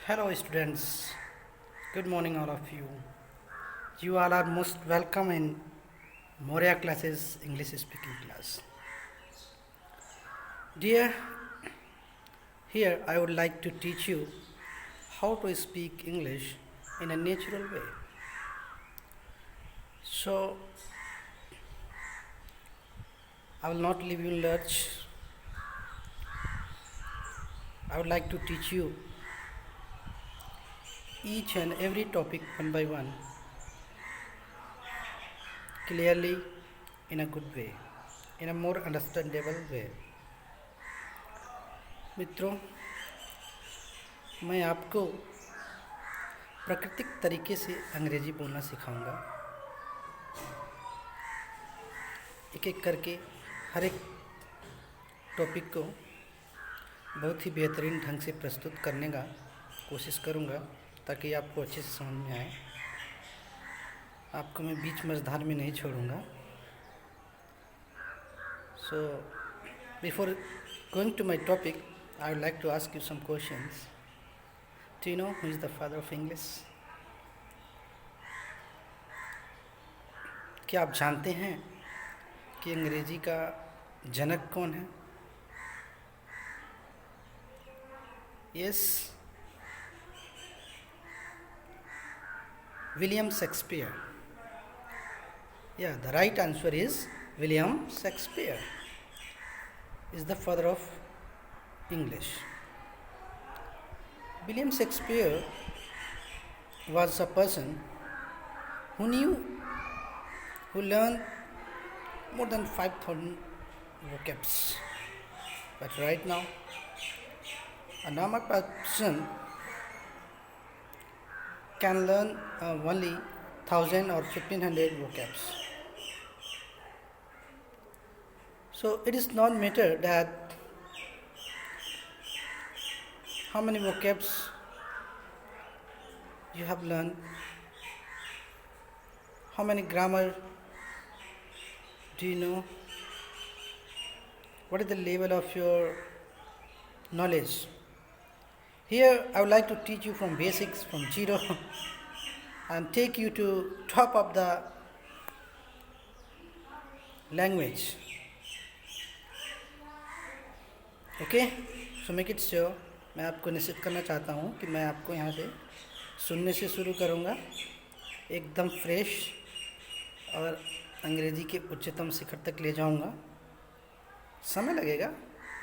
Hello, students. Good morning, all of you. You all are most welcome in Moria classes English speaking class. Dear, here I would like to teach you how to speak English in a natural way. So, I will not leave you in lurch. I would like to teach you each and every topic one by one, clearly, in a good way, in a more understandable way. मित्रों, मैं आपको प्राकृतिक तरीके से अंग्रेजी बोलना सिखाऊंगा। एक एक करके हर एक टॉपिक को बहुत ही बेहतरीन ढंग से प्रस्तुत करने का कोशिश करूंगा ताकि आपको अच्छे से समझ में आए। आपको मैं बीच मझधार में नहीं छोड़ूंगा। So, before going to my topic, I would like to ask you some questions. Do you know who is the father of English? क्या आप जानते हैं कि अंग्रेजी का जनक कौन है? Yes, William Shakespeare. Yeah, the right answer is William Shakespeare is the father of English. William Shakespeare was a person who learned more than 5,000 vocabs. But right now, a normal person can learn only 1,000 or 1,500 vocabs. So it is not matter that how many vocabs you have learned, how many grammar do you know, what is the level of your knowledge. Here I would like to teach you from basics, from zero and take you to top of the language. Okay, so make it sure. मैं आपको निश्चित करना चाहता हूँ कि मैं आपको यहाँ से सुनने से शुरू करूँगा, एकदम फ्रेश और अंग्रेजी के उच्चतम शिखर तक ले जाऊँगा। समय लगेगा,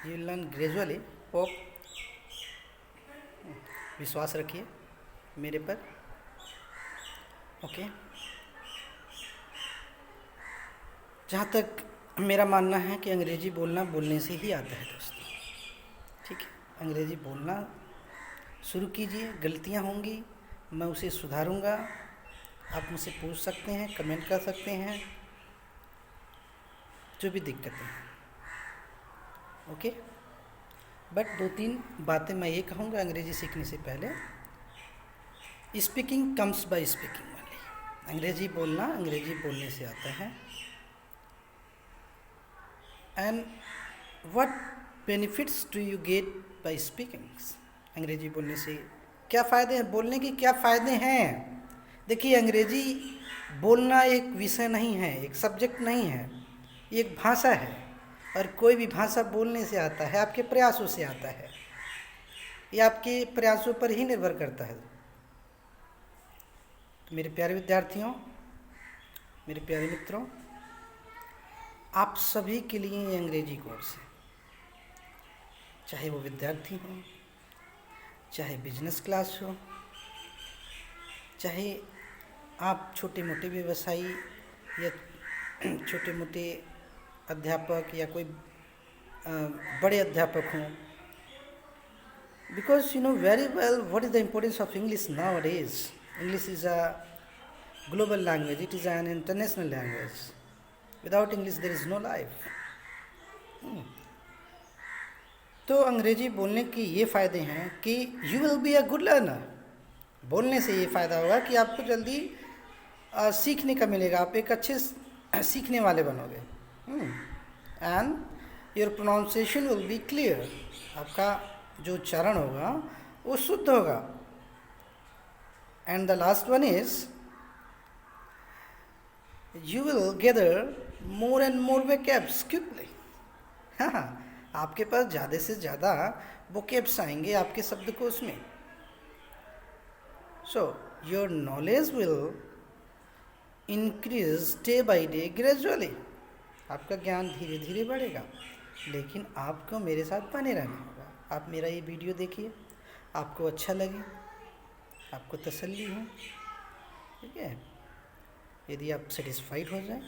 यू लर्न ग्रेजुअली। होप, विश्वास रखिए मेरे पर। ओके, जहाँ तक मेरा मानना है कि अंग्रेजी बोलना बोलने से ही आता है दोस्तों। ठीक है, अंग्रेजी बोलना शुरू कीजिए। गलतियाँ होंगी, मैं उसे सुधारूंगा। आप मुझसे पूछ सकते हैं, कमेंट कर सकते हैं, जो भी दिक्कतें हैं। ओके, बट 2-3 बातें मैं ये कहूँगा अंग्रेजी सीखने से पहले। Speaking comes by speaking only. अंग्रेजी बोलना अंग्रेजी बोलने से आता है। And what benefits do you get by speaking? अंग्रेजी बोलने से क्या फ़ायदे हैं? बोलने के क्या फ़ायदे हैं? देखिए, अंग्रेजी बोलना एक विषय नहीं है, एक सब्जेक्ट नहीं है, ये एक भाषा है। और कोई भी भाषा बोलने से आता है, आपके प्रयासों से आता है। ये आपके प्रयासों पर ही निर्भर करता है। तो मेरे प्यारे विद्यार्थियों, मेरे प्यारे मित्रों, आप सभी के लिए ये अंग्रेजी कोर्स है। चाहे वो विद्यार्थी हो, चाहे बिजनेस क्लास हो, चाहे आप छोटे मोटे व्यवसायी या छोटे मोटे अध्यापक या कोई बड़े अध्यापक हों। Because you know very well what is the importance of English nowadays. English is a global language, it is an international language. Without English there is no life. तो अंग्रेजी बोलने के ये फ़ायदे हैं कि you will be a good learner. बोलने से ये फ़ायदा होगा कि आपको जल्दी सीखने का मिलेगा, आप एक अच्छे सीखने वाले बनोगे। And your pronunciation will be clear. आपका जो उच्चारण होगा वो शुद्ध होगा। And the last one is, you will gather more and more vocabs quickly. हाँ, आपके पास ज़्यादा से ज़्यादा vocabs आएंगे आपके शब्दकोश में. So your knowledge will increase day by day gradually. आपका ज्ञान धीरे धीरे बढ़ेगा, लेकिन आपको मेरे साथ बने रहना होगा. आप मेरा ये वीडियो देखिए, आपको अच्छा लगे, आपको तसल्ली हो, ठीक है. यदि आप सेटिस्फाइड हो जाए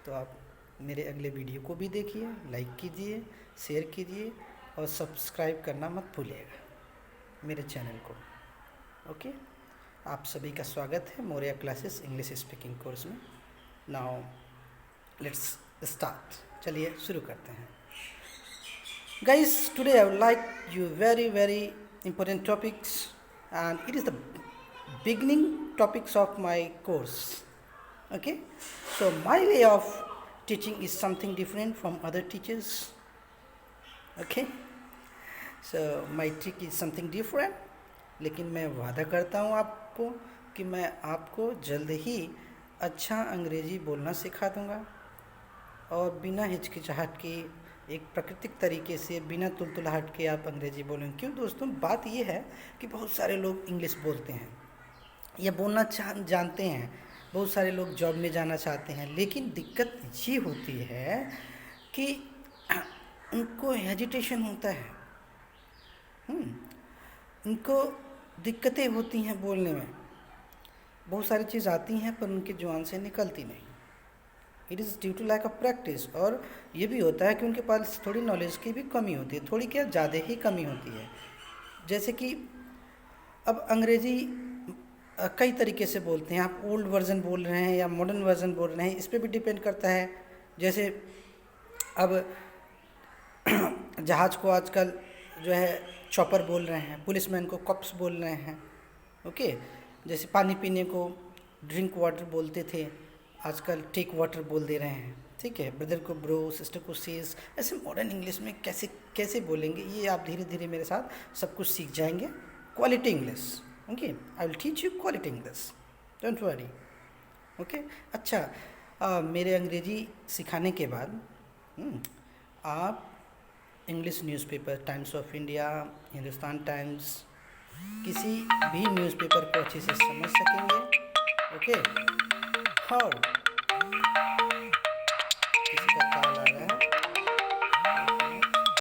तो आप मेरे अगले वीडियो को भी देखिए, लाइक कीजिए, शेयर कीजिए और सब्सक्राइब करना मत भूलिएगा मेरे चैनल को. ओके, आप सभी का स्वागत है Moriya classes English speaking course में. Now let's start. चलिए शुरू करते हैं. Guys, today I would like you very important topics, and it is the beginning topics of my course. Okay, so my way of teaching is something different from other teachers. Okay, so my trick is something different. लेकिन मैं वादा करता हूँ आपको कि मैं आपको जल्द ही अच्छा अंग्रेजी बोलना सिखा दूँगा, और बिना हिचकिचाहट के, एक प्राकृतिक तरीके से, बिना तुलतुलाहट के आप अंग्रेजी बोलेंगे. क्यों दोस्तों, बात ये है कि बहुत सारे लोग इंग्लिश बोलते हैं या बोलना जानते हैं, बहुत सारे लोग जॉब में जाना चाहते हैं, लेकिन दिक्कत ये होती है कि उनको हेजिटेशन होता है. उनको दिक्कतें होती हैं बोलने में. बहुत सारी चीज़ आती हैं पर उनकी जुबान से निकलती नहीं. It is due to lack of practice. और ये भी होता है कि उनके पास थोड़ी नॉलेज की भी कमी होती है, थोड़ी क्या ज़्यादा ही कमी होती है. जैसे कि अब अंग्रेज़ी कई तरीके से बोलते हैं. आप ओल्ड वर्जन बोल रहे हैं या मॉडर्न वर्जन बोल रहे हैं, इस पर भी डिपेंड करता है. जैसे अब जहाज़ को आजकल जो है चॉपर बोल रहे हैं, पुलिसमैन को कॉप्स बोल रहे हैं. ओके, जैसे पानी पीने को ड्रिंक वाटर बोलते थे, आजकल टेक वाटर बोल दे रहे हैं. ठीक है, ब्रदर को ब्रो, सिस्टर को सीस. ऐसे मॉडर्न इंग्लिश में कैसे बोलेंगे, ये आप धीरे धीरे मेरे साथ सब कुछ सीख जाएंगे. Quality English. Okay, I will teach you quality English, don't worry. Okay, अच्छा, मेरे अंग्रेजी सिखाने के बाद आप English newspaper, times of India, Hindustan times, किसी भी न्यूज़पेपर को अच्छे से समझ सकेंगे. ओके, और